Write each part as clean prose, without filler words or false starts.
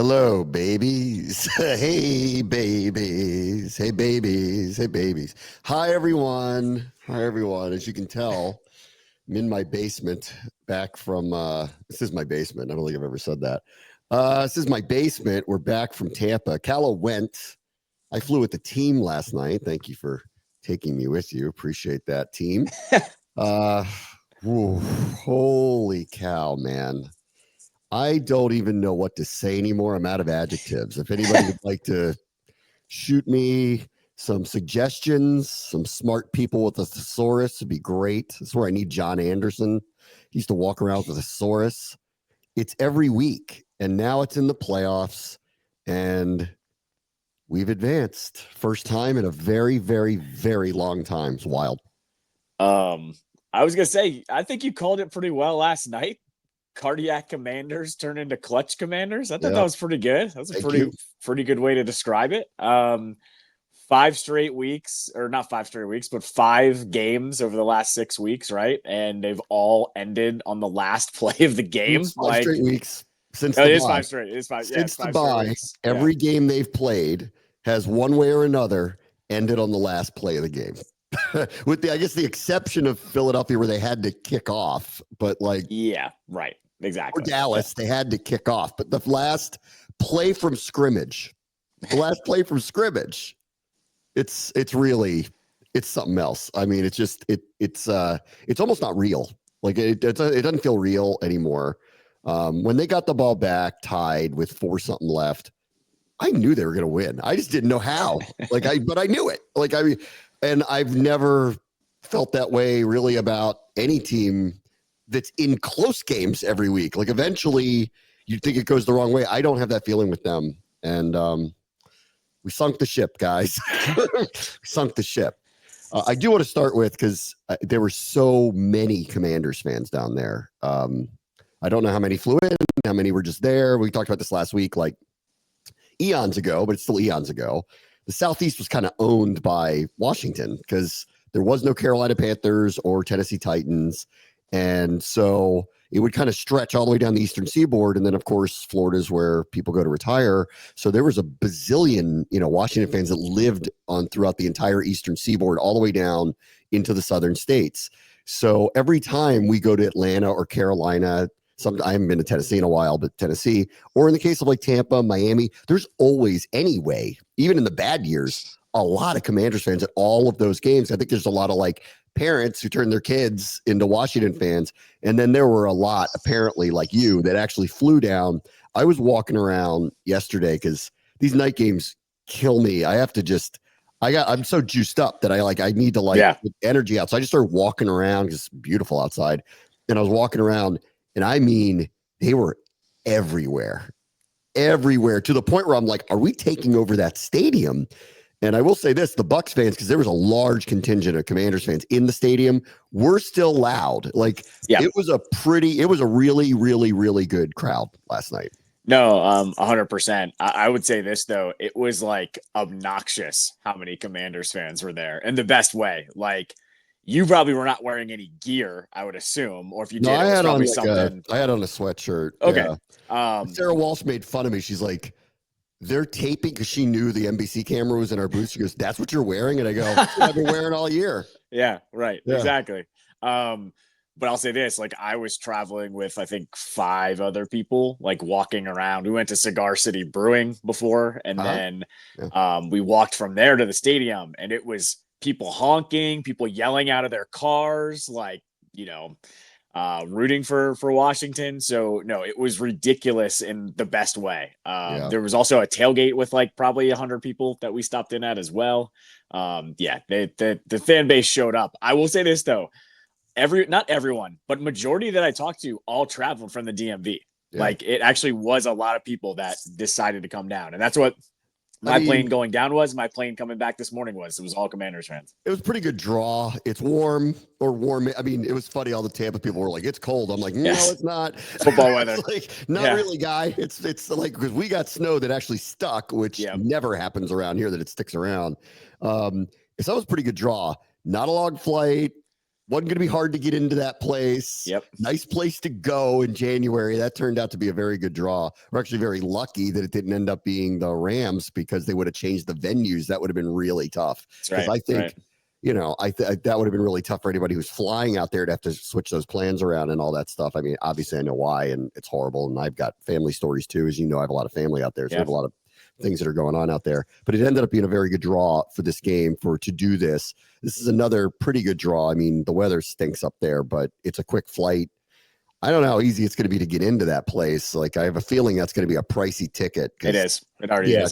Hello, babies. Hey, babies. Hey, babies. Hey, babies. Hi, everyone. Hi, everyone. As you can tell, I'm in my basement back from, this is my basement. I don't think I've ever said that. This is my basement. We're back from Tampa. Callow went. I flew with the team last night. Thank you for taking me with you. Appreciate that, team. Uh, whew, holy cow, man. I don't even know what to say anymore. I'm out of adjectives. If anybody would like to shoot me some suggestions, some smart people with a thesaurus would be great. That's where I need John Anderson. He used to walk around with a thesaurus. It's every week, and now it's in the playoffs, and we've advanced. First time in a very, very, very long time. It's wild. I was gonna say, I think you called it pretty well last night. Cardiac commanders turn into clutch commanders. I thought that was pretty good. That's a pretty good way to describe it. 5 straight weeks, or not 5 straight weeks, but 5 games over the last 6 weeks, right? And they've all ended on the last play of the game. It's 5 straight weeks since it the is bye. 5 straight. It is 5. Since Yeah, the bye, every game they've played has one way or another ended on the last play of the game. With I guess the exception of Philadelphia where they had to kick off, but right, exactly. Or Dallas, they had to kick off, but the last play from scrimmage, it's something else. I mean, it's almost not real. Like it doesn't feel real anymore. When they got the ball back, tied with 4 something left, I knew they were going to win. I just didn't know how. But I knew it. And I've never felt that way really about any team that's in close games every week. Like eventually you think it goes the wrong way. I don't have that feeling with them. And we sunk the ship, guys. We sunk the ship. I do want to start with, because there were so many Commanders fans down there. I don't know how many flew in, how many were just there. We talked about this last week, like eons ago, but it's still eons ago. The Southeast was kind of owned by Washington because there was no Carolina Panthers or Tennessee Titans. And so it would kind of stretch all the way down the Eastern Seaboard. And then, of course, Florida is where people go to retire. So there was a bazillion, Washington fans that lived on throughout the entire Eastern Seaboard, all the way down into the southern states. So every time we go to Atlanta or Carolina, I haven't been to Tennessee in a while, but Tennessee, or in the case of like Tampa, Miami, there's always, anyway, even in the bad years, a lot of Commanders fans at all of those games. I think there's a lot of like parents who turn their kids into Washington fans. And then there were a lot, apparently, like you, that actually flew down. I was walking around yesterday because these night games kill me. I'm so juiced up that I need to get energy out. So I just started walking around because it's beautiful outside. And I was walking around, and I mean, they were everywhere to the point where I'm like, are we taking over that stadium? And I will say this, the Bucs fans, because there was a large contingent of Commanders fans in the stadium, were still loud. It was a really, really, really good crowd last night. No, 100%. I would say this, though. It was obnoxious how many Commanders fans were there in the best way. You probably were not wearing any gear, I would assume, or if you did, I had on something. I had on a sweatshirt. Okay. Yeah. Sarah Walsh made fun of me. She's like, they're taping, because she knew the NBC camera was in our booth. She goes, "That's what you're wearing?" And I go, "I've been wearing all year." Yeah, right. Yeah. Exactly. But I'll say this, I was traveling with, I think, 5 other people, walking around. We went to Cigar City Brewing before, and then we walked from there to the stadium, and it was people honking, people yelling out of their cars, rooting for Washington. So no, it was ridiculous in the best way. There was also a tailgate with probably 100 people that we stopped in at as well. The fan base showed up. I will say this though, not everyone, but majority that I talked to all traveled from the DMV. Yeah. It actually was a lot of people that decided to come down, and that's what my plane going down was. My plane coming back this morning was. It was all Commanders fans. It was a pretty good draw. It's warm. I mean, it was funny. All the Tampa people were like, "It's cold." I'm like, "No, it's not." Football weather. Not really, guy. It's because we got snow that actually stuck, which never happens around here, that it sticks around. So that was a pretty good draw. Not a long flight. Wasn't going to be hard to get into that place. Yep. Nice place to go in January. That turned out to be a very good draw. We're actually very lucky that it didn't end up being the Rams, because they would have changed the venues. That would have been really tough. Because I think, that would have been really tough for anybody who's flying out there to have to switch those plans around and all that stuff. I mean, obviously I know why, and it's horrible. And I've got family stories too. As you know, I have a lot of family out there. So I have a lot of things that are going on out there, but it ended up being a very good draw for this game to do this. This is another pretty good draw. I mean, the weather stinks up there, but it's a quick flight. I don't know how easy it's going to be to get into that place. Like, I have a feeling that's going to be a pricey ticket. It is. It already is.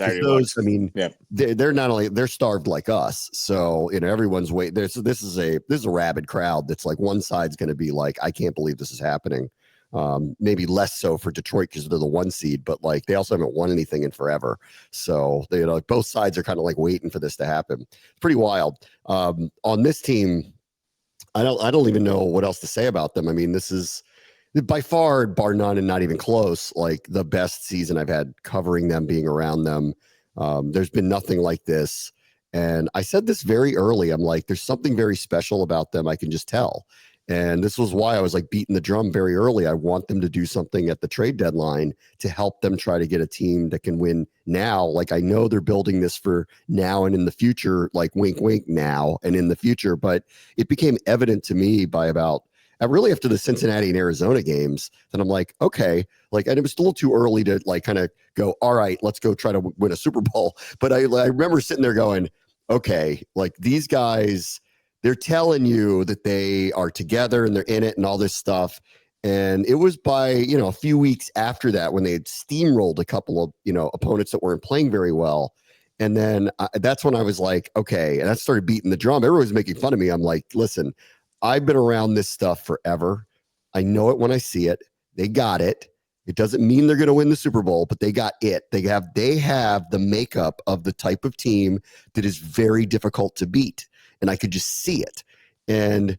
I mean, they're not only, they're starved like us. So, everyone's waiting. This is a rabid crowd. That's like, one side's going to be like, I can't believe this is happening. Maybe less so for Detroit because they're the 1 seed, but like, they also haven't won anything in forever. So they, both sides are kind of like waiting for this to happen. It's pretty wild. On this team, I don't even know what else to say about them. I mean, this is by far, bar none and not even close, like the best season I've had covering them, being around them. There's been nothing like this. And I said this very early. I'm like, there's something very special about them. I can just tell. And this was why I was like beating the drum very early. I want them to do something at the trade deadline to help them try to get a team that can win now. Like, I know they're building this for now and in the future, like wink, wink, now and in the future. But it became evident to me by about really after the Cincinnati and Arizona games that I'm like, okay, like, and it was a little too early to like kind of go, all right, let's go try to win a Super Bowl. But I remember sitting there going, okay, like, these guys, they're telling you that they are together and they're in it and all this stuff. And it was by, a few weeks after that when they had steamrolled a couple of, opponents that weren't playing very well. And then that's when I was like, okay. And I started beating the drum. Everyone was making fun of me. I'm like, listen, I've been around this stuff forever. I know it when I see it. They got it. It doesn't mean they're going to win the Super Bowl, but they got it. They have the makeup of the type of team that is very difficult to beat. And I could just see it. And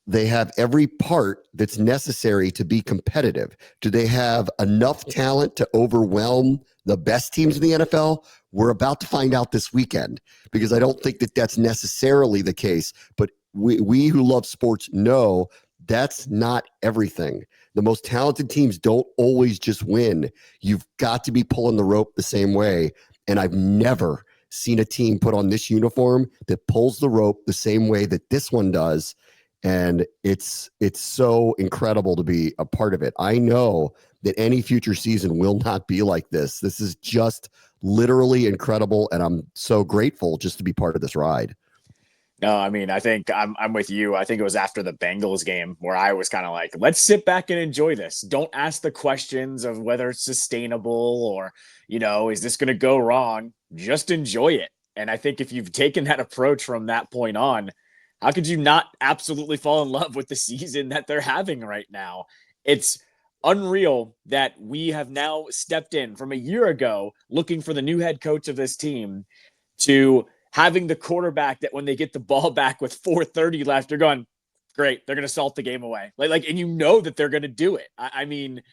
they have every part that's necessary to be competitive. Do they have enough talent to overwhelm the best teams in the NFL? We're about to find out this weekend, because I don't think that that's necessarily the case. But we who love sports know that's not everything. The most talented teams don't always just win. You've got to be pulling the rope the same way. And I've never seen a team put on this uniform that pulls the rope the same way that this one does. And it's so incredible to be a part of it. I know that any future season will not be like this. This is just literally incredible. And I'm so grateful just to be part of this ride. No, I mean, I think I'm with you. I think it was after the Bengals game where I was kind of like, let's sit back and enjoy this. Don't ask the questions of whether it's sustainable or, is this going to go wrong? Just enjoy it. And I think if you've taken that approach from that point on, how could you not absolutely fall in love with the season that they're having right now? It's unreal that we have now stepped in from a year ago looking for the new head coach of this team to having the quarterback that when they get the ball back with 4:30 left, they're going, great, they're going to salt the game away. Like, and that they're going to do it. I mean,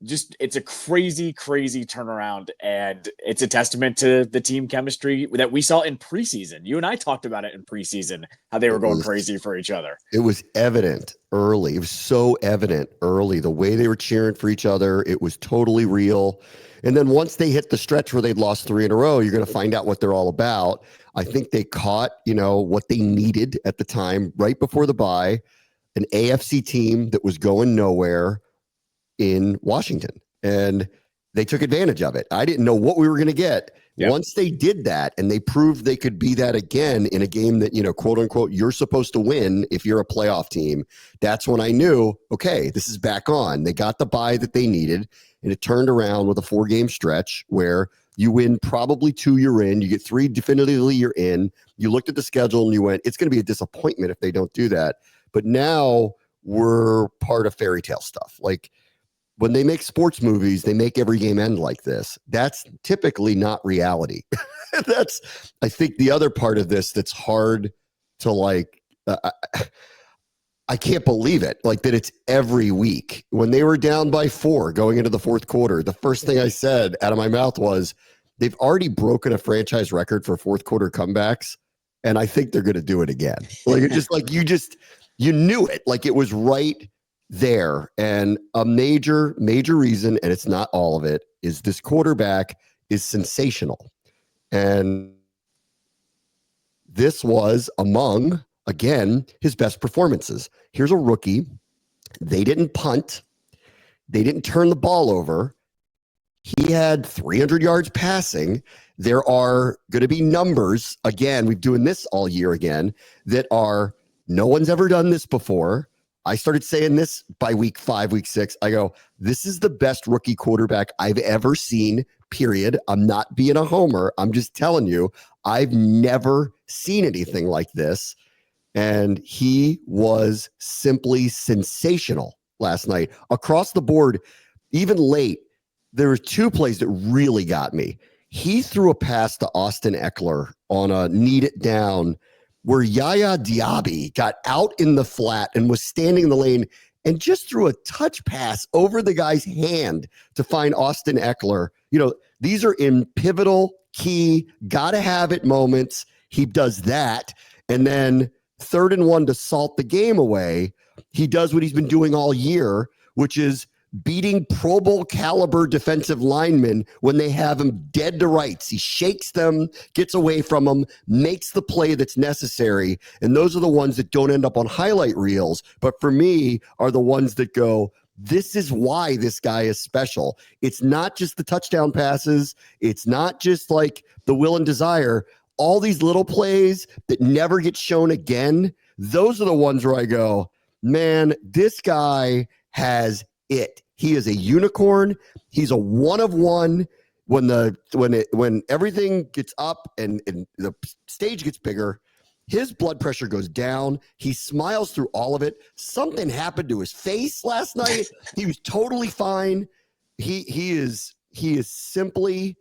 just, it's a crazy, crazy turnaround. And it's a testament to the team chemistry that we saw in preseason. You and I talked about it in preseason, how they were going crazy for each other. It was evident early. It was so evident early, the way they were cheering for each other. It was totally real. And then once they hit the stretch where they'd lost 3 in a row, you're going to find out what they're all about. I think they caught, what they needed at the time, right before the bye, an AFC team that was going nowhere in Washington. And they took advantage of it. I didn't know what we were going to get. Yep. Once they did that and they proved they could be that again in a game that, quote unquote, you're supposed to win if you're a playoff team, that's when I knew, okay, this is back on. They got the bye that they needed, and it turned around with a 4-game stretch where you win probably 2, you're in. You get 3, definitively you're in. You looked at the schedule and you went, it's going to be a disappointment if they don't do that. But now we're part of fairy tale stuff. Like, when they make sports movies, they make every game end like this. That's typically not reality. That's, I think, the other part of this that's hard to like, I can't believe it. Like, that it's every week. When they were down by 4 going into the fourth quarter, the first thing I said out of my mouth was, they've already broken a franchise record for fourth quarter comebacks, and I think they're going to do it again. Like, it's just like, you knew it. Like it was right there. And a major reason, and it's not all of it, is this quarterback is sensational. And this was among, again, his best performances. Here's a rookie. They didn't punt. They didn't turn the ball over. He had 300 yards passing. There are going to be numbers, again, we've doing this all year again, that are, no one's ever done this before. I started saying this by week 5, week 6. I go, this is the best rookie quarterback I've ever seen, period. I'm not being a homer. I'm just telling you, I've never seen anything like this. And he was simply sensational last night. Across the board, even late, there were 2 plays that really got me. He threw a pass to Austin Eckler on a need it down where Yaya Diaby got out in the flat and was standing in the lane and just threw a touch pass over the guy's hand to find Austin Eckler. You know, these are in pivotal, key, gotta have it moments. He does that. And then 3rd and 1 to salt the game away. He does what he's been doing all year, which is beating Pro Bowl caliber defensive linemen when they have him dead to rights. He shakes them, gets away from them, makes the play that's necessary. And those are the ones that don't end up on highlight reels, but for me are the ones that go, this is why this guy is special. It's not just the touchdown passes. It's not just like the will and desire. All these little plays that never get shown again, those are the ones where I go, man, this guy has it. He is a unicorn. He's a one of one. When everything gets up and the stage gets bigger, his blood pressure goes down. He smiles through all of it. Something happened to his face last night. He was totally fine. He is simply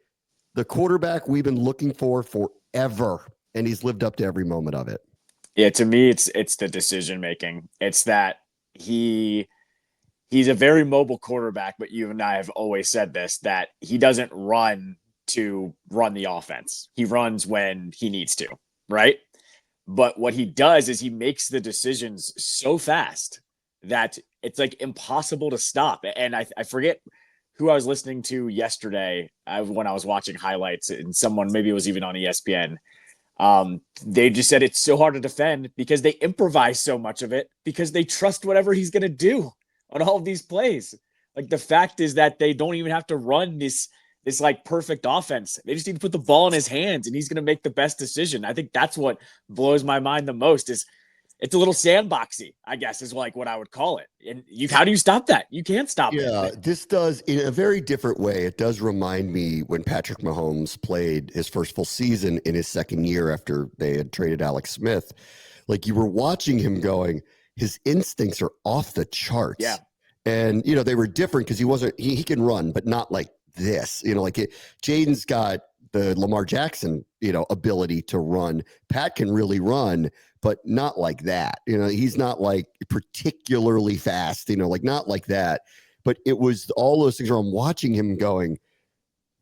the quarterback we've been looking for forever, and he's lived up to every moment of it. Yeah, to me, it's the decision making. It's that he's a very mobile quarterback, but you and I have always said this, that he doesn't run to run the offense. He runs when he needs to, right? But what he does is he makes the decisions so fast that it's like impossible to stop. And I forget who I was listening to yesterday when I was watching highlights, and someone, maybe it was even on ESPN. They just said it's so hard to defend because they improvise so much of it because they trust whatever he's going to do on all of these plays. Like, the fact is that they don't even have to run this like perfect offense. They just need to put the ball in his hands and he's going to make the best decision. I think that's what blows my mind the most. Is it's a little sandboxy, I guess, is like what I would call it. And how do you stop that? You can't stop it. Yeah, this does, in a very different way, it does remind me when Patrick Mahomes played his first full season in his second year after they had traded Alex Smith. Like, you were watching him going, his instincts are off the charts. Yeah. And, they were different because he can run, but not like this. Jaden's got the Lamar Jackson, ability to run. Pat can really run, but not like that. He's not like particularly fast, like not like that. But it was all those things where I'm watching him going,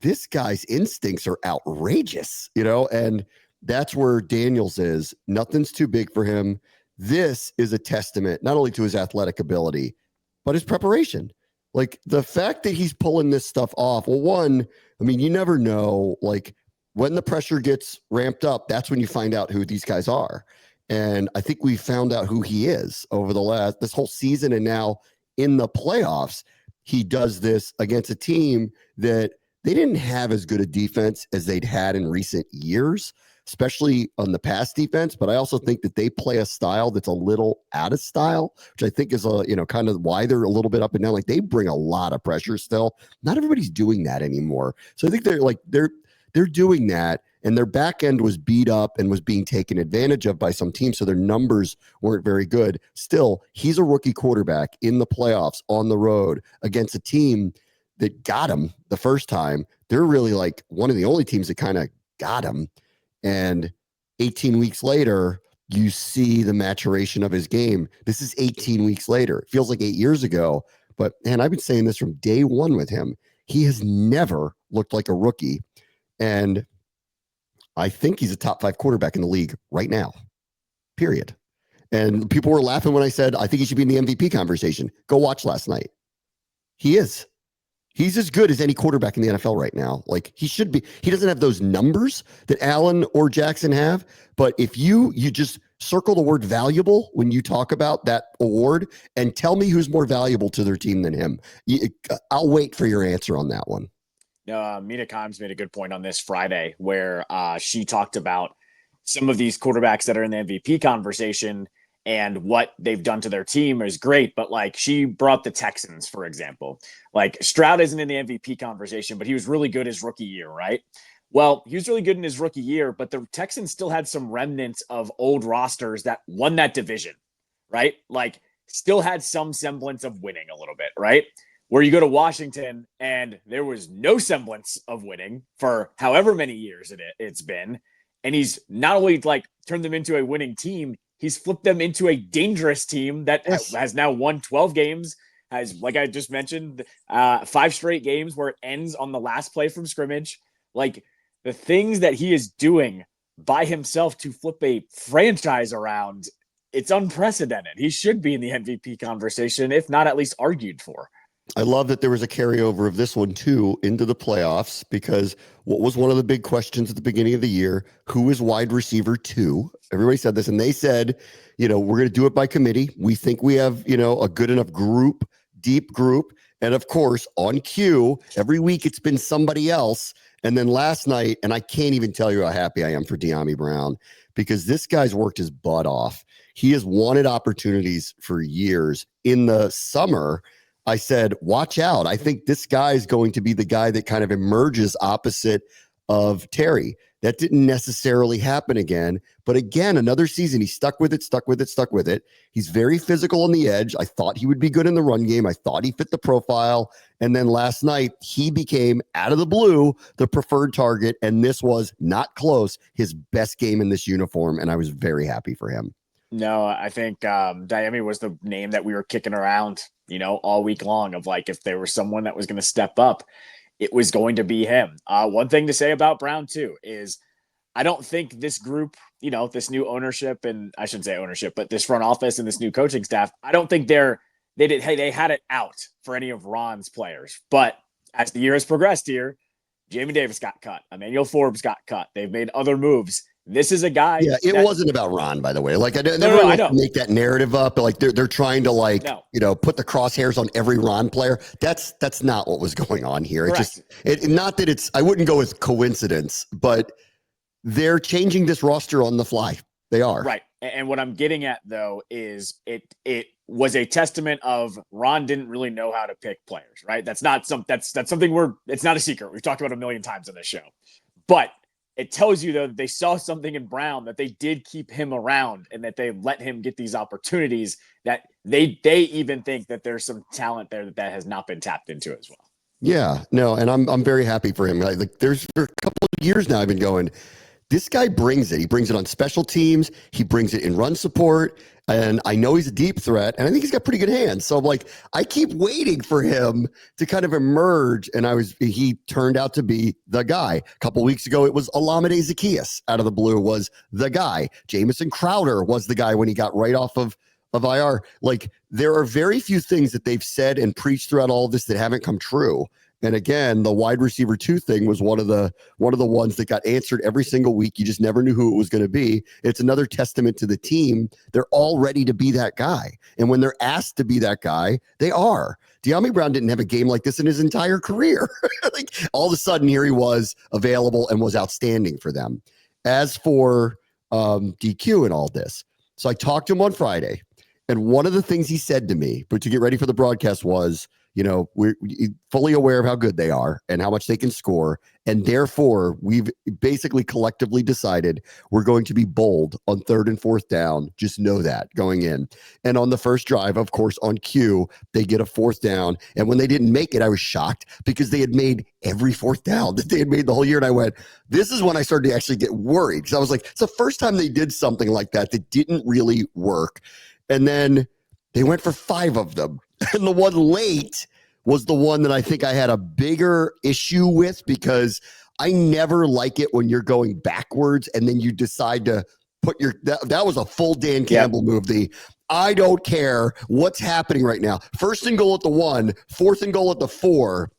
this guy's instincts are outrageous, and that's where Daniels is. Nothing's too big for him. This is a testament not only to his athletic ability, but his preparation. Like, the fact that he's pulling this stuff off. Well, one, I mean, you never know, like, when the pressure gets ramped up, that's when you find out who these guys are. And I think we found out who he is over this whole season. And now in the playoffs, he does this against a team that they didn't have as good a defense as they'd had in recent years, especially on the pass defense. But I also think that they play a style that's a little out of style, which I think is kind of why they're a little bit up and down. Like, they bring a lot of pressure still. Not everybody's doing that anymore. So I think they're doing that, and their back end was beat up and was being taken advantage of by some teams. So their numbers weren't very good. Still, he's a rookie quarterback in the playoffs on the road against a team that got him the first time. They're really like one of the only teams that kind of got him. And 18 weeks later, you see the maturation of his game. This is 18 weeks later. It feels like 8 years ago. But, man, I've been saying this from day one with him. He has never looked like a rookie. And I think he's a top 5 quarterback in the league right now, period. And people were laughing when I said, I think he should be in the MVP conversation. Go watch last night. He is. He's as good as any quarterback in the NFL right now. Like, he should be. He doesn't have those numbers that Allen or Jackson have. But if you just circle the word valuable when you talk about that award and tell me who's more valuable to their team than him, I'll wait for your answer on that one. Mina Kimes made a good point on this Friday where she talked about some of these quarterbacks that are in the MVP conversation and what they've done to their team is great. But like, she brought the Texans, for example. Like, Stroud isn't in the MVP conversation, but he was really good his rookie year, right? Well, he was really good in his rookie year, but the Texans still had some remnants of old rosters that won that division, right? Like, still had some semblance of winning a little bit, right? Where you go to Washington and there was no semblance of winning for however many years it's been. And he's not only like turned them into a winning team, he's flipped them into a dangerous team that has now won 12 games, has, like I just mentioned, 5 straight games where it ends on the last play from scrimmage. Like, the things that he is doing by himself to flip a franchise around, it's unprecedented. He should be in the MVP conversation, if not at least argued for. I love that there was a carryover of this one too into the playoffs, because what was one of the big questions at the beginning of the year? Who is wide receiver 2? Everybody said this, and they said, we're going to do it by committee. We think we have, a good enough group, deep group. And of course, on cue, every week it's been somebody else. And then last night, and I can't even tell you how happy I am for Damion Brown, because this guy's worked his butt off. He has wanted opportunities for years. In the summer, I said, watch out. I think this guy is going to be the guy that kind of emerges opposite of Terry. That didn't necessarily happen again. But again, another season, he stuck with it. He's very physical on the edge. I thought he would be good in the run game. I thought he fit the profile. And then last night, he became, out of the blue, the preferred target. And this was not close, his best game in this uniform. And I was very happy for him. No, I think Diami was the name that we were kicking around, all week long, of like, if there was someone that was going to step up, it was going to be him. One thing to say about Brown too is I don't think this group, this new ownership, and I shouldn't say ownership, but this front office and this new coaching staff, I don't think they had it out for any of Ron's players. But as the year has progressed here, Jamie Davis got cut. Emmanuel Forbes got cut. They've made other moves. This is a guy. Yeah, it wasn't about Ron, by the way. Like, I don't make that narrative up. Like, they're trying to put the crosshairs on every Ron player. That's not what was going on here. Correct. Not that it's. I wouldn't go with coincidence, but they're changing this roster on the fly. They are. Right. And what I'm getting at though is it was a testament of Ron didn't really know how to pick players. Right. That's something it's not a secret. We've talked about a million times on this show, but it tells you, though, that they saw something in Brown, that they did keep him around and that they let him get these opportunities, that they even think that there's some talent there that has not been tapped into as well. Yeah, no, and I'm very happy for him. Like, there's for a couple of years now I've been going, this guy brings it. He brings it on special teams. He brings it in run support. And I know he's a deep threat, and I think he's got pretty good hands. So I'm like, I keep waiting for him to kind of emerge. And he turned out to be the guy. A couple of weeks ago, it was Olamide Zaccheaus out of the blue was the guy. Jamison Crowder was the guy when he got right off of IR. Like, there are very few things that they've said and preached throughout all of this that haven't come true. And again, the wide receiver 2 thing was one of the ones that got answered every single week. You just never knew who it was going to be. It's another testament to the team. They're all ready to be that guy. And when they're asked to be that guy, they are. Damion Brown didn't have a game like this in his entire career. Like, all of a sudden, here he was available and was outstanding for them. As for DQ and all this, so I talked to him on Friday, and one of the things he said to me, but to get ready for the broadcast, was, we're fully aware of how good they are and how much they can score. And therefore, we've basically collectively decided we're going to be bold on 3rd and 4th down. Just know that going in. And on the first drive, of course, on cue, they get a 4th down. And when they didn't make it, I was shocked, because they had made every 4th down that they had made the whole year. And I went, this is when I started to actually get worried, because I was like, it's the first time they did something like that didn't really work. And then they went for 5 of them. And the one late was the one that I think I had a bigger issue with, because I never like it when you're going backwards and then you decide to that was a full Dan Campbell move. I don't care what's happening right now. 1st and goal at the 1, 4th and goal at the 4.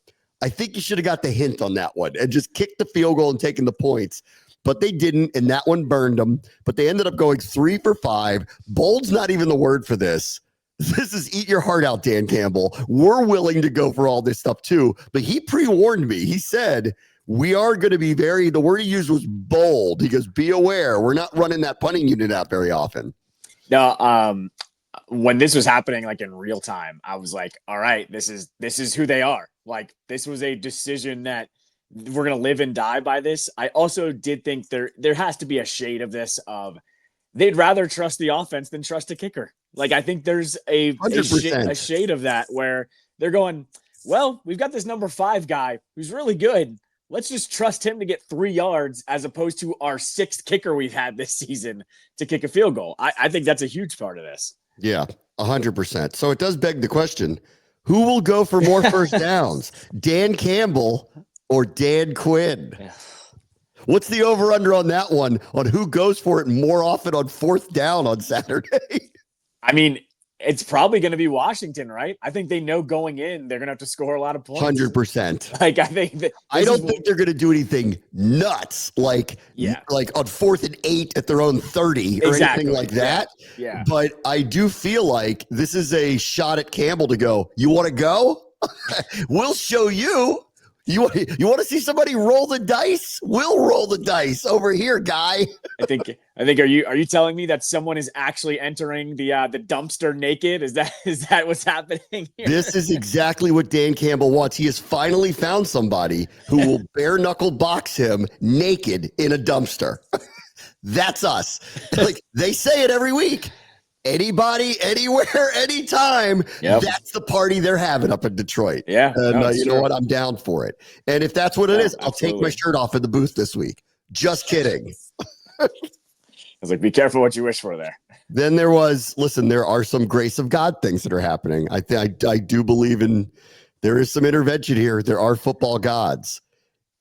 I think you should have got the hint on that one and just kicked the field goal and taken the points. But they didn't, and that one burned them. But they ended up going 3 for 5. Bold's not even the word for this. This is eat your heart out, Dan Campbell. We're willing to go for all this stuff too. But he pre-warned me. He said, we are going to be the word he used was bold. He goes, be aware. We're not running that punting unit out very often. No, when this was happening, like in real time, I was like, all right, this is who they are. Like, this was a decision that we're going to live and die by this. I also did think there has to be a shade of this of they'd rather trust the offense than trust a kicker. Like, I think there's a shade of that where they're going, well, we've got this number 5 guy who's really good. Let's just trust him to get 3 yards as opposed to our 6th kicker we've had this season to kick a field goal. I think that's a huge part of this. Yeah, 100%. So it does beg the question, who will go for more first downs, Dan Campbell or Dan Quinn? Yeah. What's the over-under on that one, on who goes for it more often on 4th down on Saturday? I mean, it's probably going to be Washington, right? I think they know going in, they're going to have to score a lot of points. 100%. Like, I think I don't think they're going to do anything nuts, like on 4th and 8 at their own 30 or anything like that. Yeah. But I do feel like this is a shot at Campbell to go, you want to go? We'll show you. You want to see somebody roll the dice? We'll roll the dice over here, guy. I think. Are you telling me that someone is actually entering the dumpster naked? Is that what's happening here? This is exactly what Dan Campbell wants. He has finally found somebody who will bare knuckle box him naked in a dumpster. That's us. Like, they say it every week. Anybody, anywhere, anytime. Yep. That's the party they're having up in Detroit. Yeah. And you know what? I'm down for it. And if that's what it is, I'll take my shirt off in the booth this week. Just kidding. I was like, be careful what you wish for there. Then there are some grace of God things that are happening. I do believe there is some intervention here. There are football gods.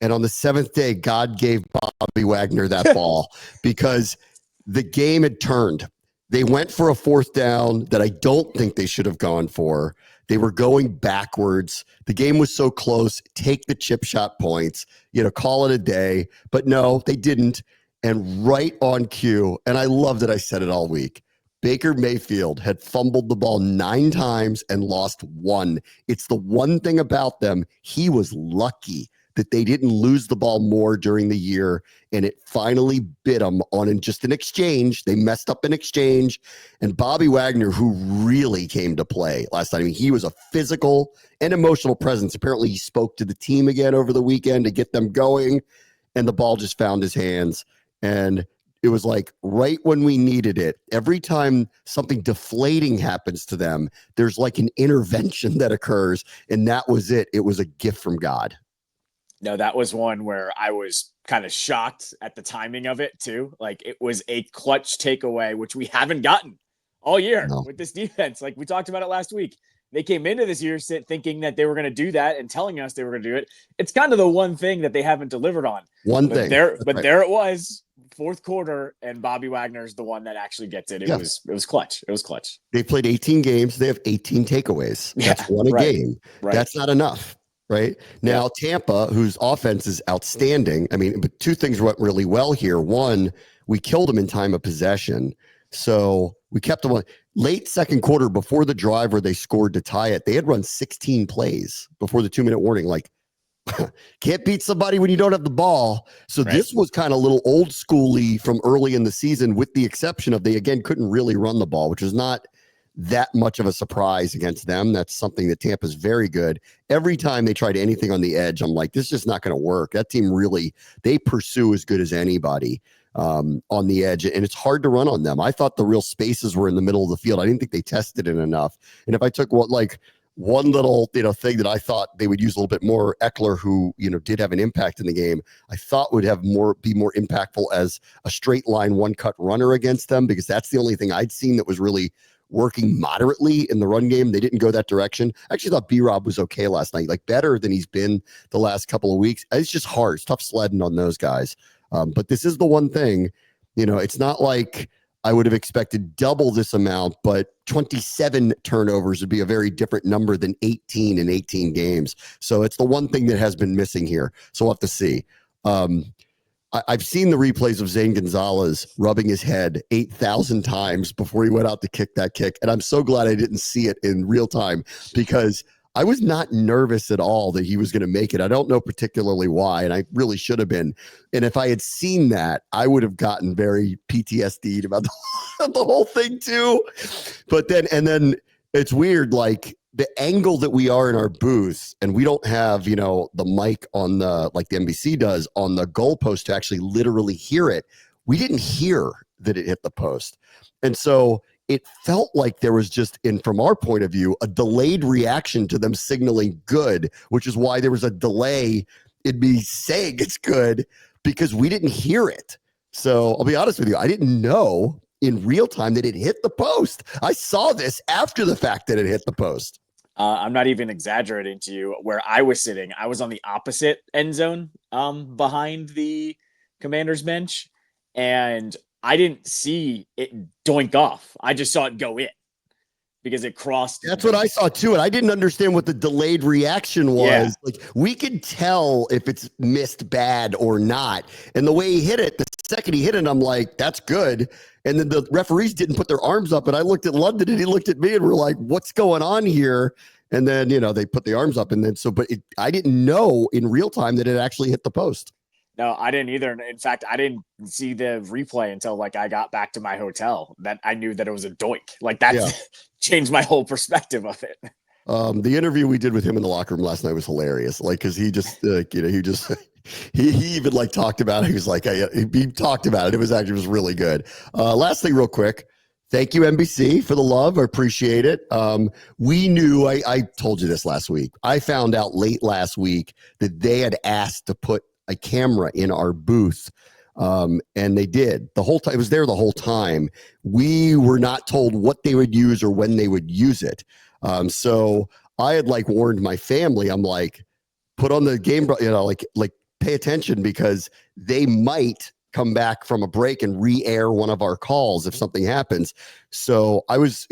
And on the 7th day, God gave Bobby Wagner that ball because the game had turned. They went for a 4th down that I don't think they should have gone for. They were going backwards. The game was so close. Take the chip shot points, call it a day. But no, they didn't. And right on cue, and I love that I said it all week, Baker Mayfield had fumbled the ball 9 times and lost 1. It's the one thing about them. He was lucky that they didn't lose the ball more during the year, and it finally bit them on just an exchange. They messed up an exchange, and Bobby Wagner, who really came to play last night. I mean, he was a physical and emotional presence. Apparently, he spoke to the team again over the weekend to get them going, and the ball just found his hands. And it was like right when we needed it. Every time something deflating happens to them, there's like an intervention that occurs, and that was it. It was a gift from God. No, that was one where I was kind of shocked at the timing of it too. Like, it was a clutch takeaway, which we haven't gotten all year with this defense. Like, we talked about it last week. They came into this year thinking that they were going to do that and telling us they were going to do it. It's kind of the one thing that they haven't delivered on. There it was, 4th quarter, and Bobby Wagner's the one that actually gets it. It was clutch. It was clutch. They played 18 games. They have 18 takeaways. That's one a game. Right. That's not enough. Right now, Tampa, whose offense is outstanding. I mean, but 2 things went really well here. One, we killed them in time of possession. So we kept them on late 2nd quarter before the drive where they scored to tie it. They had run 16 plays before the 2-minute warning. Like, can't beat somebody when you don't have the ball. So this was kind of a little old schooly from early in the season, with the exception of they, again, couldn't really run the ball, which is not that much of a surprise against them. That's something that Tampa's very good. Every time they tried anything on the edge, I'm like, this is just not going to work. That team really, they pursue as good as anybody on the edge, and it's hard to run on them. I thought the real spaces were in the middle of the field. I didn't think they tested it enough. And if I took one little thing that I thought they would use a little bit more, Eckler, who did have an impact in the game, I thought would be more impactful as a straight line 1-cut runner against them, because that's the only thing I'd seen that was really working moderately in the run game. They didn't go that direction. I actually thought B-Rob was okay last night, like better than he's been the last couple of weeks. It's just hard. It's tough sledding on those guys. But this is the one thing. It's not like I would have expected double this amount, but 27 turnovers would be a very different number than 18 in 18 games. So it's the one thing that has been missing here. So we'll have to see. I've seen the replays of Zane Gonzalez rubbing his head 8,000 times before he went out to kick that kick. And I'm so glad I didn't see it in real time, because I was not nervous at all that he was going to make it. I don't know particularly why, and I really should have been. And if I had seen that, I would have gotten very PTSD'd about the whole thing too. But then it's weird, like the angle that we are in our booth, and we don't have, the mic on like the NBC does on the goalpost to actually literally hear it. We didn't hear that it hit the post. And so it felt like there was just, from our point of view, a delayed reaction to them signaling good, which is why there was a delay in me saying it's good, because we didn't hear it. So I'll be honest with you, I didn't know in real time that it hit the post. I saw this after the fact that it hit the post. I'm not even exaggerating to you. Where I was sitting, I was on the opposite end zone behind the Commander's bench, and I didn't see it doink off. I just saw it go in because it crossed. That's what I saw too. And I didn't understand what the delayed reaction was. Yeah. Like, we could tell if it's missed bad or not. And the way he hit it, the second he hit it, I'm like, that's good. And then the referees didn't put their arms up. And I looked at London and he looked at me and we're like, what's going on here? And then, they put the arms up. And then I didn't know in real time that it actually hit the post. No, I didn't either. In fact, I didn't see the replay until like I got back to my hotel, that I knew that it was a doink. Like that changed my whole perspective of it. The interview we did with him in the locker room last night was hilarious. Like, cause he just, he even like talked about it. He was like, he talked about it. It was really good. Last thing real quick. Thank you, NBC, for the love. I appreciate it. We knew, I told you this last week. I found out late last week that they had asked to put a camera in our booth. And they did the whole time. It was there the whole time. We were not told what they would use or when they would use it. So I had like warned my family. I'm like, put on the game, like pay attention, because they might come back from a break and re-air one of our calls if something happens. So I was,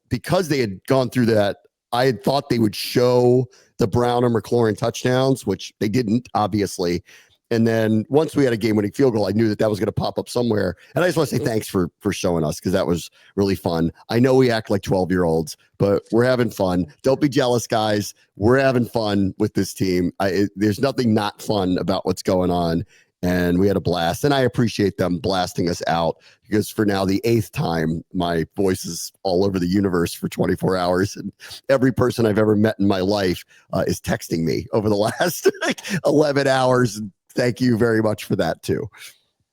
because they had gone through that, I had thought they would show the Brown and McLaurin touchdowns, which they didn't, obviously. And then once we had a game-winning field goal, I knew that was going to pop up somewhere. And I just want to say thanks for showing us, because that was really fun. I know we act like 12-year-olds, but we're having fun. Don't be jealous, guys. We're having fun with this team. There's nothing not fun about what's going on. And we had a blast. And I appreciate them blasting us out, because for now, the 8th time, my voice is all over the universe for 24 hours. And every person I've ever met in my life is texting me over the last 11 hours. And thank you very much for that, too.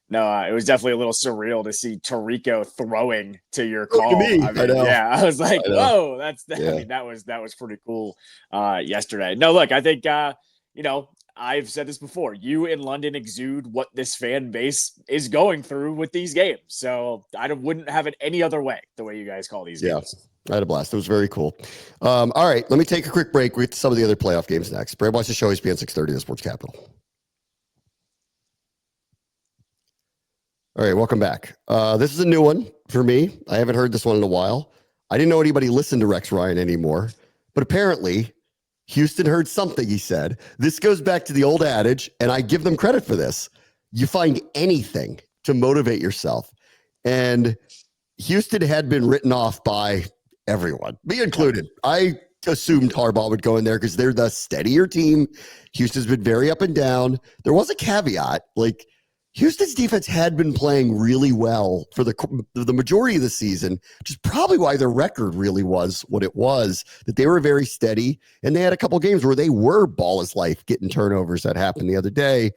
No, it was definitely a little surreal to see Tirico throwing to your call. I know. Yeah, I was like, whoa, that was pretty cool yesterday. No, look, I think, I've said this before. You in London exude what this fan base is going through with these games. So I wouldn't have it any other way, the way you guys call these games. I had a blast. It was very cool. All right, let me take a quick break with some of the other playoff games next. Brad, watch the show. ESPN 630, the Sports Capital. All right, welcome back. This is a new one for me. I haven't heard this one in a while. I didn't know anybody listened to Rex Ryan anymore, but apparently Houston heard something he said. This goes back to the old adage, and I give them credit for this. You find anything to motivate yourself. And Houston had been written off by everyone, me included. I assumed Harbaugh would go in there because they're the steadier team. Houston's been very up and down. There was a caveat, like Houston's defense had been playing really well for the majority of the season, which is probably why their record really was what it was, that they were very steady. And they had a couple games where they were ball is life, getting turnovers. That happened the other day.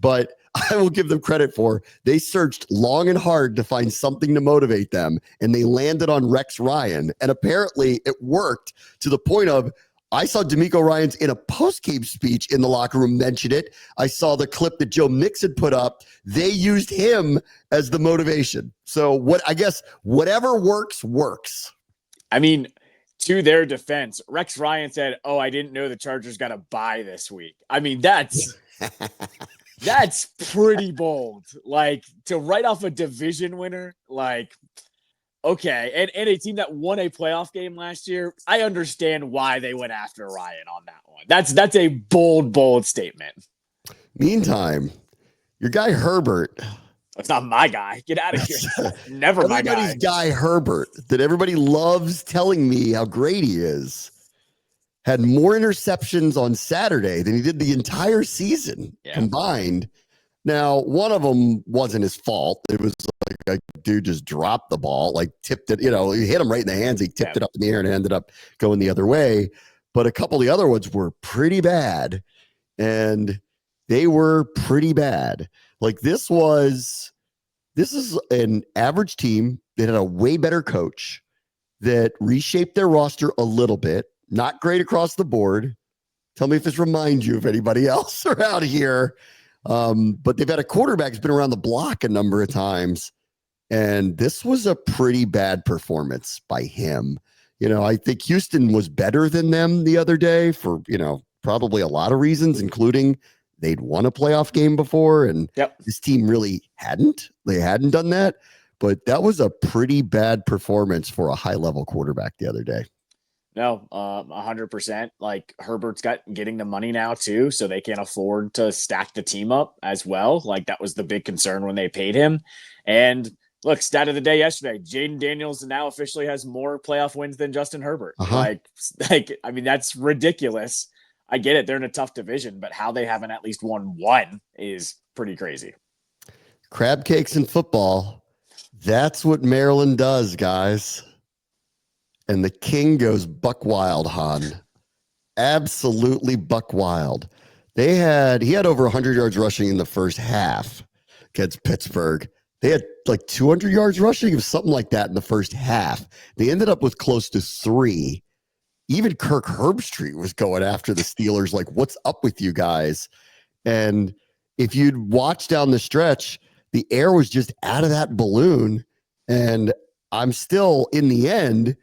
But I will give them credit for, they searched long and hard to find something to motivate them, and they landed on Rex Ryan. And apparently it worked to the point of, I saw D'Amico Ryans in a post-game speech in the locker room mention it. I saw the clip that Joe Mixon put up. They used him as the motivation. So I guess whatever works, works. I mean, to their defense, Rex Ryan said, I didn't know the Chargers got a bye this week. I mean, that's That's pretty bold. Like, to write off a division winner, like, okay. And a team that won a playoff game last year, I understand why they went after Ryan on that one. That's a bold statement. Meantime, your guy Herbert. It's not my guy. Get out of here. Never my guy. Everybody's guy Herbert, that everybody loves telling me how great he is, had more interceptions on Saturday than he did the entire season combined. Now, one of them wasn't his fault. It was like a dude just dropped the ball, like tipped it, he hit him right in the hands. He tipped it up in the air and ended up going the other way. But a couple of the other ones were pretty bad. And they were pretty bad. Like this is an average team that had a way better coach that reshaped their roster a little bit. Not great across the board. Tell me if this reminds you of anybody else around here. But they've had a quarterback who's been around the block a number of times. And this was a pretty bad performance by him. I think Houston was better than them the other day for, probably a lot of reasons, including they'd won a playoff game before, and this team really hadn't. They hadn't done that, but that was a pretty bad performance for a high-level quarterback the other day. No, 100%. Like Herbert's getting the money now too, so they can't afford to stack the team up as well. Like that was the big concern when they paid him. And look, stat of the day yesterday: Jaden Daniels now officially has more playoff wins than Justin Herbert. Like I mean, that's ridiculous. I get it. They're in a tough division, but how they haven't at least won one is pretty crazy. Crab cakes in football. That's what Maryland does, guys. And the king goes buck wild, Han. Absolutely buck wild. He had over 100 yards rushing in the first half against Pittsburgh. They had like 200 yards rushing or something like that in the first half. They ended up with close to 3. Even Kirk Herbstreit was going after the Steelers, like, what's up with you guys? And if you'd watch down the stretch, the air was just out of that balloon. And I'm still, in the end,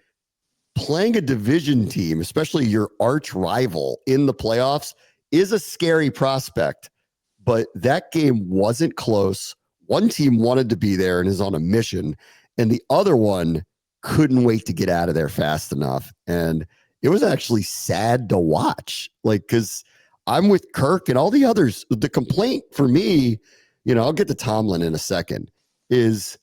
playing a division team, especially your arch rival in the playoffs, is a scary prospect. But that game wasn't close. One team wanted to be there and is on a mission, and the other one couldn't wait to get out of there fast enough. And it was actually sad to watch, like, because I'm with Kirk and all the others. The complaint for me, I'll get to Tomlin in a second, is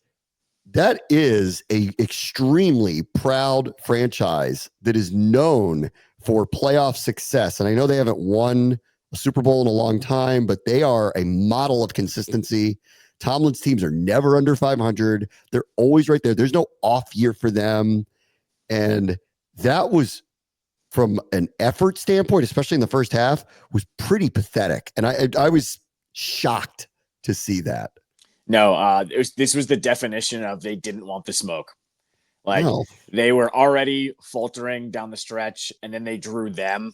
that is a extremely proud franchise that is known for playoff success. And I know they haven't won a Super Bowl in a long time, but they are a model of consistency. Tomlin's teams are never under 500. They're always right there. There's no off year for them. And that was, from an effort standpoint, especially in the first half, was pretty pathetic. And I was shocked to see that. No, this was the definition of they didn't want the smoke. Like they were already faltering down the stretch, and then they drew them.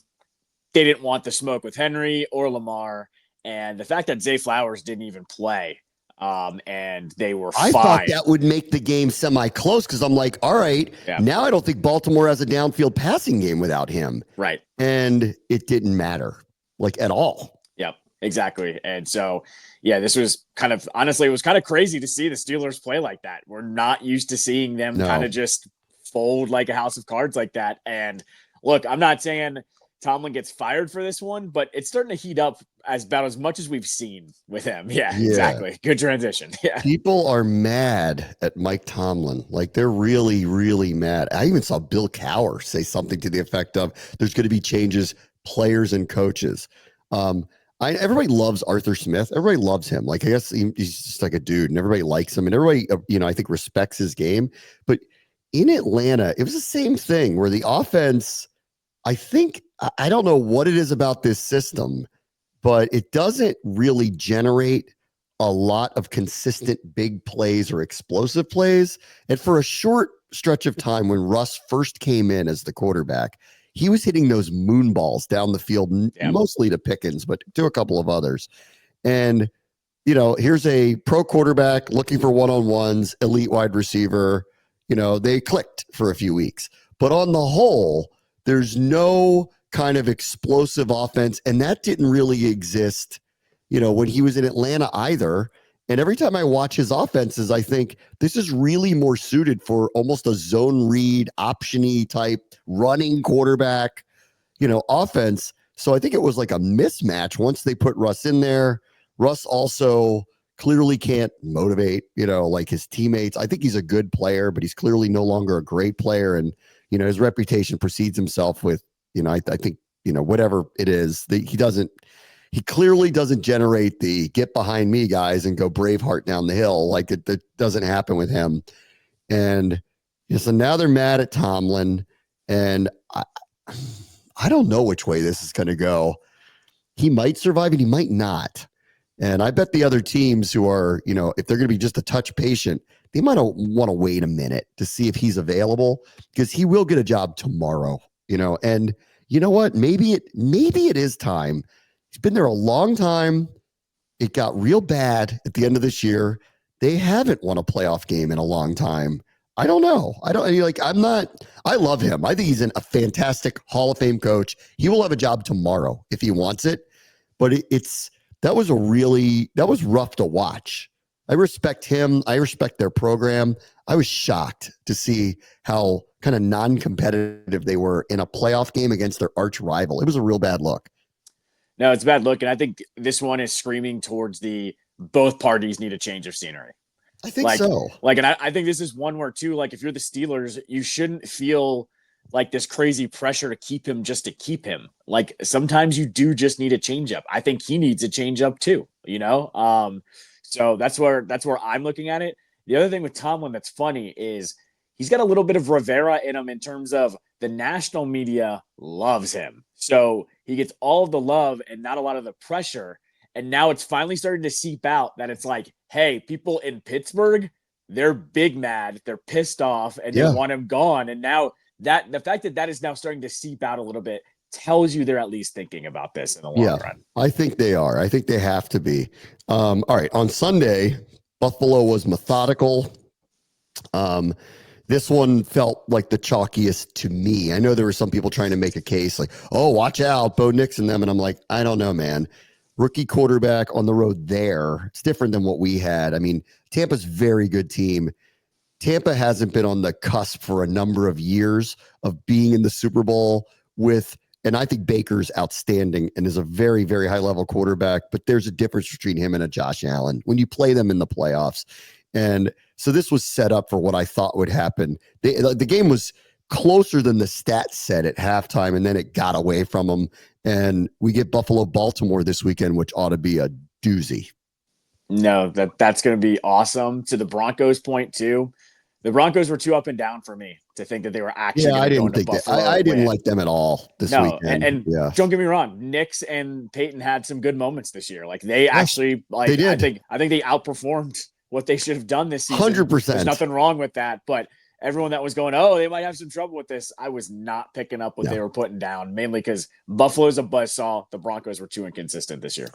They didn't want the smoke with Henry or Lamar. And the fact that Zay Flowers didn't even play, and they were fine. I thought that would make the game semi-close, because I'm like, all right, now I don't think Baltimore has a downfield passing game without him. Right. And it didn't matter, like, at all. Yep, exactly. And so, this was honestly, it was kind of crazy to see the Steelers play like that. We're not used to seeing them kind of just fold like a house of cards like that. And look, I'm not saying Tomlin gets fired for this one, but it's starting to heat up about as much as we've seen with him. Yeah, exactly. Good transition. Yeah. People are mad at Mike Tomlin. Like, they're really, really mad. I even saw Bill Cowher say something to the effect of, there's going to be changes, players and coaches. Everybody loves Arthur Smith. Everybody loves him. Like, I guess he's just like a dude, and everybody likes him, and everybody, I think, respects his game. But in Atlanta, it was the same thing where the offense, I don't know what it is about this system, but it doesn't really generate a lot of consistent big plays or explosive plays. And for a short stretch of time, when Russ first came in as the quarterback, he was hitting those moon balls down the field, mostly to Pickens, but to a couple of others. And, here's a pro quarterback looking for one-on-ones, elite wide receiver. They clicked for a few weeks. But on the whole, there's no kind of explosive offense, and that didn't really exist when he was in Atlanta either. And every time I watch his offenses, I think this is really more suited for almost a zone read, option-y type running quarterback, offense. So I think it was like a mismatch once they put Russ in there. Russ also clearly can't motivate, like his teammates. I think he's a good player, but he's clearly no longer a great player. And, his reputation precedes himself with, I think, whatever it is, he clearly doesn't generate the get behind me guys and go Braveheart down the hill. Like it doesn't happen with him. And so now they're mad at Tomlin, and I don't know which way this is going to go. He might survive and he might not. And I bet the other teams who are, if they're going to be just a touch patient, they might want to wait a minute to see if he's available, because he will get a job tomorrow, and you know what? Maybe it is time. He's been there a long time. It got real bad at the end of this year. They haven't won a playoff game in a long time. I don't know. I love him. I think he's a fantastic Hall of Fame coach. He will have a job tomorrow if he wants it. But that was rough to watch. I respect him. I respect their program. I was shocked to see how kind of non-competitive they were in a playoff game against their arch rival. It was a real bad look. No, it's a bad look. And I think this one is screaming towards both parties need a change of scenery. I think so. And I think this is one where too, like if you're the Steelers, you shouldn't feel like this crazy pressure to keep him just to keep him. Like sometimes you do just need a change up. I think he needs a change up too, So that's where I'm looking at it. The other thing with Tomlin that's funny is he's got a little bit of Rivera in him in terms of the national media loves him. So he gets all of the love and not a lot of the pressure. And now it's finally starting to seep out that it's like, hey, people in Pittsburgh, they're big mad. They're pissed off and they want him gone. And now the fact that is now starting to seep out a little bit tells you they're at least thinking about this in the long run. I think they are. I think they have to be. All right. On Sunday, Buffalo was methodical. This one felt like the chalkiest to me. I know there were some people trying to make a case like, oh, watch out, Bo Nix and them. And I'm like, I don't know, man. Rookie quarterback on the road there. It's different than what we had. I mean, Tampa's a very good team. Tampa hasn't been on the cusp for a number of years of being in the Super Bowl and I think Baker's outstanding and is a very, very high level quarterback, but there's a difference between him and a Josh Allen when you play them in the playoffs. And so this was set up for what I thought would happen. The game was closer than the stats said at halftime, and then it got away from them. And we get Buffalo-Baltimore this weekend, which ought to be a doozy. No, that's going to be awesome. To the Broncos point too, the Broncos were too up and down for me to think that they were actually. I didn't think that. I didn't like them at all this weekend. And don't get me wrong, Nix and Peyton had some good moments this year. Like they actually, like they did. I think they outperformed what they should have done this season. 100%. There's nothing wrong with that, but everyone that was going, oh, they might have some trouble with this, I was not picking up what they were putting down, mainly because Buffalo's a buzzsaw. The Broncos were too inconsistent this year.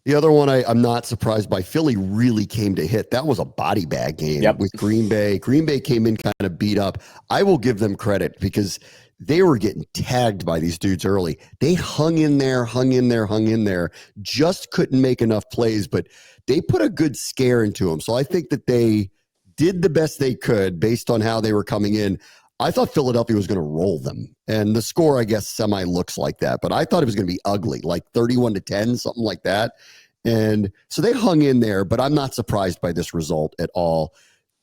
The other one I'm not surprised by, Philly really came to hit. That was a body bag game with Green Bay. Green Bay came in kind of beat up. I will give them credit because they were getting tagged by these dudes early. They hung in there, just couldn't make enough plays, but they put a good scare into them. So I think that they did the best they could based on how they were coming in. I thought Philadelphia was going to roll them. And the score, I guess, semi looks like that. But I thought it was going to be ugly, like 31-10, something like that. And so they hung in there, but I'm not surprised by this result at all.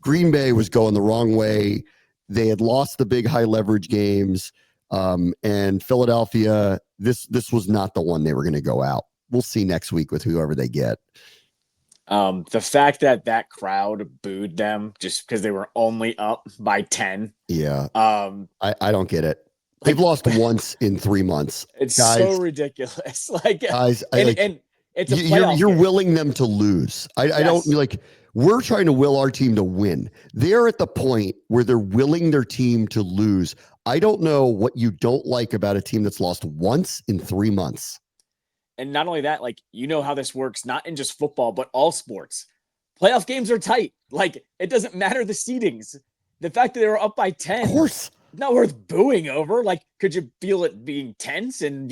Green Bay was going the wrong way. They had lost the big high leverage games. And Philadelphia, this was not the one they were going to go out. We'll see next week with whoever they get. The fact that crowd booed them just because they were only up by 10. Yeah. I don't get it. They've lost once in 3 months. It's so ridiculous. Like, guys, and it's a playoff you're game. willing them to lose. I don't like, we're trying to will our team to win. They're at the point where they're willing their team to lose. I don't know what you don't like about a team that's lost once in 3 months. And not only that, like, you know how this works, not in just football, but all sports. Playoff games are tight. Like, it doesn't matter the seedings. The fact that they were up by 10, of course, not worth booing over. Like, could you feel it being tense and,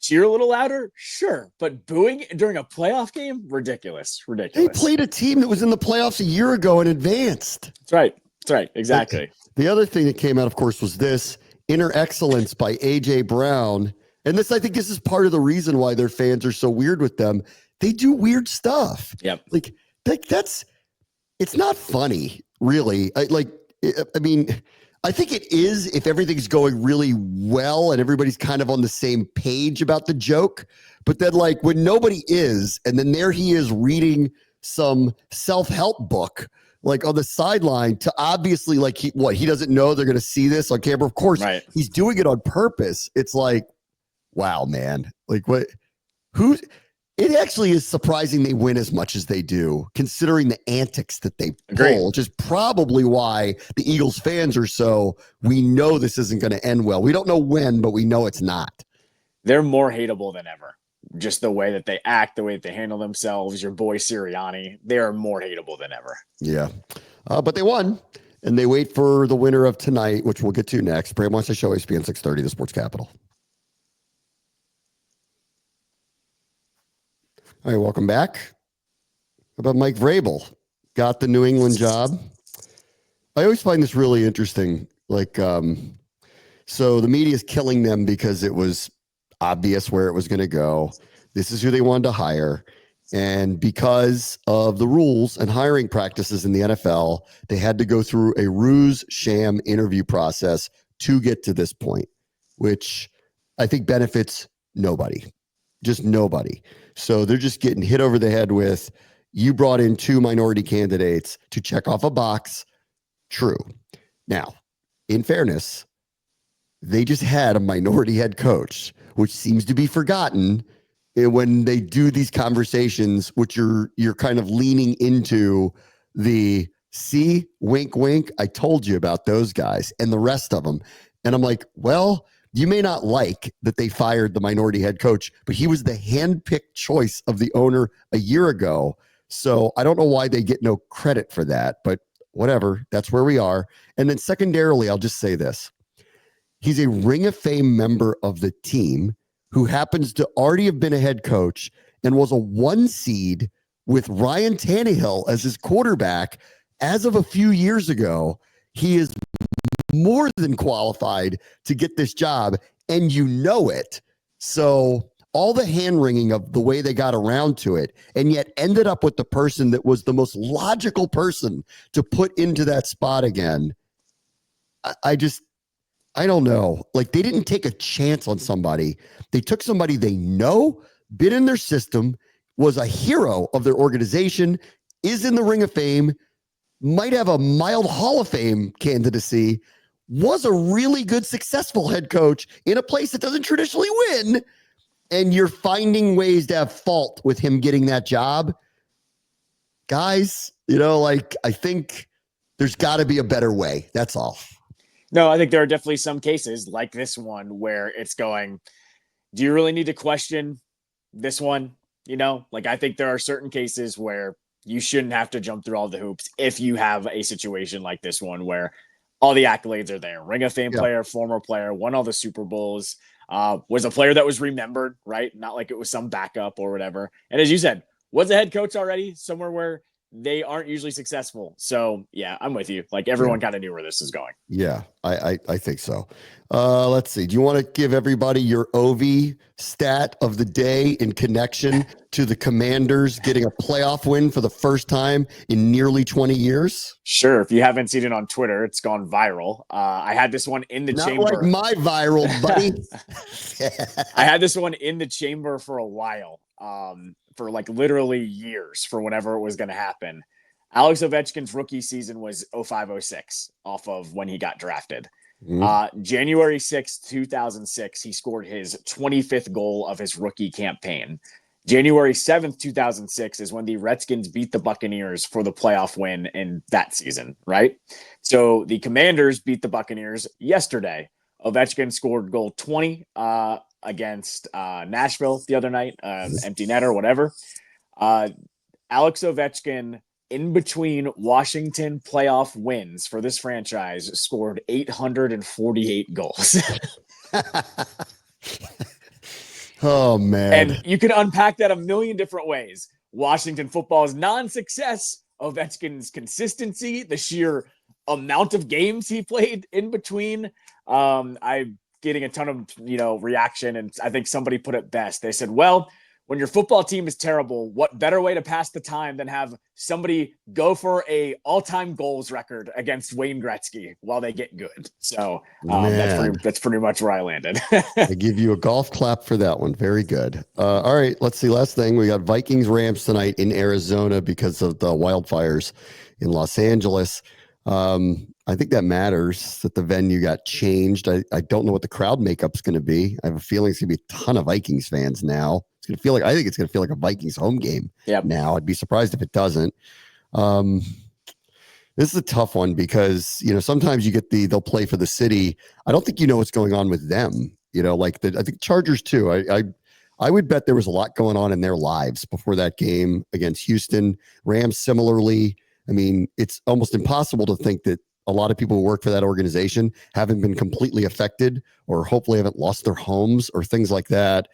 Cheer a little louder, sure, but booing during a playoff game, ridiculous. They played a team that was in the playoffs a year ago and advanced. That's right, exactly. The other thing that came out, of course, was this inner excellence by AJ Brown. And I think this is part of the reason why their fans are so weird with them. They do weird stuff. Yep. Like it's not funny, really. I think it is if everything's going really well and everybody's kind of on the same page about the joke. But then, like, when nobody is, and then there he is reading some self-help book, like on the sideline, to obviously, like, he doesn't know they're going to see this on camera. Of course, He's doing it on purpose. It's like, wow, man. Like, it actually is surprising they win as much as they do, considering the antics that they pull, which is probably why the Eagles fans are we know this isn't going to end well. We don't know when, but we know it's not. They're more hateable than ever. Just the way that they act, the way that they handle themselves, your boy Sirianni, they are more hateable than ever. Yeah. But they won, and they wait for the winner of tonight, which we'll get to next. Bram wants to show ESPN 630, the Sports Capital. All right, welcome back. How about Mike Vrabel? Got the New England job. I always find this really interesting. Like, so the media is killing them because it was obvious where it was going to go. This is who they wanted to hire. And because of the rules and hiring practices in the NFL, they had to go through a ruse sham interview process to get to this point, which I think benefits nobody. Just nobody. So they're just getting hit over the head with, you brought in 2 minority candidates to check off a box. True. Now, in fairness, they just had a minority head coach, which seems to be forgotten when they do these conversations, which you're kind of leaning into the wink, wink. I told you about those guys and the rest of them. And I'm like, well, you may not like that they fired the minority head coach, but he was the handpicked choice of the owner a year ago. So I don't know why they get no credit for that, but whatever. That's where we are. And then secondarily, I'll just say this. He's a Ring of Fame member of the team who happens to already have been a head coach and was a 1 seed with Ryan Tannehill as his quarterback as of a few years ago. He is more than qualified to get this job, and you know it. So all the hand-wringing of the way they got around to it, and yet ended up with the person that was the most logical person to put into that spot again. I don't know. Like, they didn't take a chance on somebody. They took somebody they know, been in their system, was a hero of their organization, is in the Ring of Fame, might have a mild Hall of Fame candidacy, was a really good, successful head coach in a place that doesn't traditionally win, and you're finding ways to have fault with him getting that job. Guys, I think there's got to be a better way. That's all. No, I think there are definitely some cases like this one where it's going, do you really need to question this one? I think there are certain cases where you shouldn't have to jump through all the hoops if you have a situation like this one where all the accolades are there. Ring of Fame player, former player, won all the Super Bowls, was a player that was remembered, right? Not like it was some backup or whatever. And as you said, was a head coach already somewhere where they aren't usually successful. So yeah, I'm with you. Like, everyone kind of knew where this is going. Yeah, I think so. Let's see. Do you want to give everybody your OV stat of the day in connection to the Commanders getting a playoff win for the first time in nearly 20 years? Sure. If you haven't seen it on Twitter, it's gone viral. I had this one in the chamber. Not like my viral, buddy. I had this one in the chamber for a while. For like literally years, for whenever it was going to happen. Alex Ovechkin's rookie season was 05-06 off of when he got drafted. January 6th, 2006, he scored his 25th goal of his rookie campaign. January 7th, 2006 is when the Redskins beat the Buccaneers for the playoff win in that season, right? So the Commanders beat the Buccaneers yesterday. Ovechkin scored goal 20 against Nashville the other night, empty netter, whatever. Alex Ovechkin, in between Washington playoff wins for this franchise, scored 848 goals. Oh, man. And you can unpack that a million different ways. Washington football's non-success, Ovechkin's consistency, the sheer amount of games he played in between. I'm getting a ton of, reaction. And I think somebody put it best. They said, well, when your football team is terrible, what better way to pass the time than have somebody go for a all-time goals record against Wayne Gretzky while they get good? So that's pretty much where I landed. I give you a golf clap for that one. Very good. All right, let's see. Last thing, we got Vikings Rams tonight in Arizona because of the wildfires in Los Angeles. I think that matters that the venue got changed. I don't know what the crowd makeup's going to be. I have a feeling it's going to be a ton of Vikings fans now. I think it's going to feel like a Vikings home game now. I'd be surprised if it doesn't. This is a tough one because, sometimes you get they'll play for the city. I don't think you know what's going on with them. I think Chargers too. I would bet there was a lot going on in their lives before that game against Houston. Rams similarly. I mean, it's almost impossible to think that a lot of people who work for that organization haven't been completely affected or hopefully haven't lost their homes or things like that.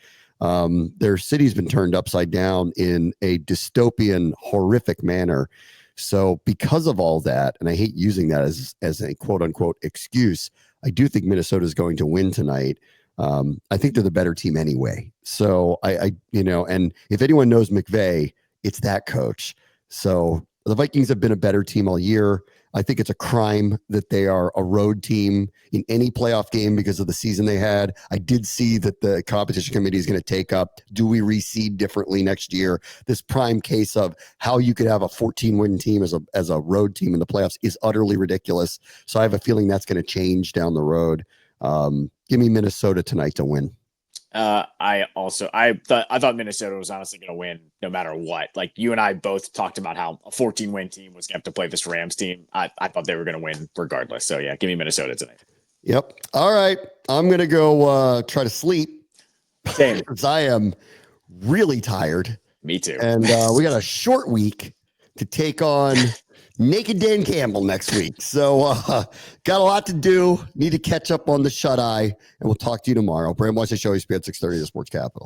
Their city's been turned upside down in a dystopian, horrific manner. So because of all that, and I hate using that as a quote unquote excuse, I do think Minnesota is going to win tonight. I think they're the better team anyway. So and if anyone knows McVay, it's that coach. So the Vikings have been a better team all year. I think it's a crime that they are a road team in any playoff game because of the season they had. I did see that the competition committee is going to take up, do we reseed differently next year? This prime case of how you could have a 14-win team as a road team in the playoffs is utterly ridiculous. So I have a feeling that's going to change down the road. Give me Minnesota tonight to win. I thought Minnesota was honestly going to win no matter what. Like you and I both talked about how a 14-win team was going to have to play this Rams team. I thought they were going to win regardless. So yeah, give me Minnesota tonight. Yep. All right. I'm going to go try to sleep. Same. Because I am really tired. Me too. And we got a short week to take on Naked Dan Campbell next week. So got a lot to do. Need to catch up on the shut eye. And we'll talk to you tomorrow. Bram watch the show. ESPN 630, the Sports Capital.